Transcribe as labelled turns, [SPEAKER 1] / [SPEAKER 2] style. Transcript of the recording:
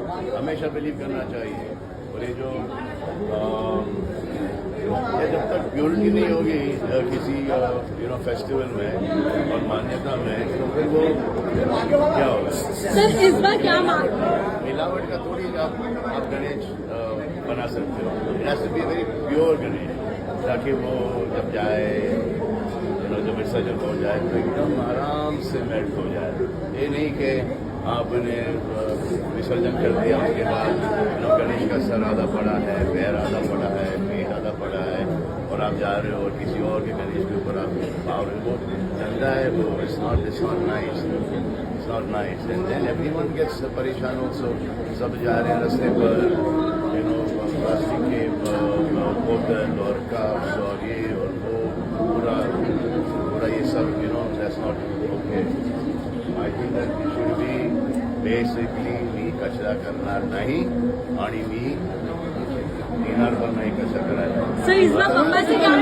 [SPEAKER 1] हमेशा बिलीव करना चाहिए। और ये जो ये जब तक प्योरिटी नहीं होगी किसी फेस्टिवल में और मान्यता में, तो फिर वो क्या होगा?
[SPEAKER 2] सर इस बार क्या मांग
[SPEAKER 1] मिलावट का थोड़ी आप गणेश बना सकते हो। It has to be very pure Ganesh, ताकि वो जब जाए जब विसर्जन हो जाए तो एकदम आराम से मेल्ट हो जाए। ये नहीं कि आपने विसर्जन कर दिया, उसके बाद गणेश का सर आधा पड़ा है, पैर आधा पड़ा है, पेट आधा पड़ा है, और आप जा रहे हो और किसी और के गणेश के ऊपर आप पाव रहे हो। वो गंदा है, वो it's not nice, it's not nice. And then everyone gets परेशान ऑल्सो। सब जा रहे हैं रास्ते पर प्लास्टिक के बोतल और कप्स और ये और वो पूरा ये सब that's not okay. I think that it should be basically मी कचरा करणार नाही आणि मी येणार पण नाही कचरा करायला।
[SPEAKER 2] सर इस बार पप्पा से क्या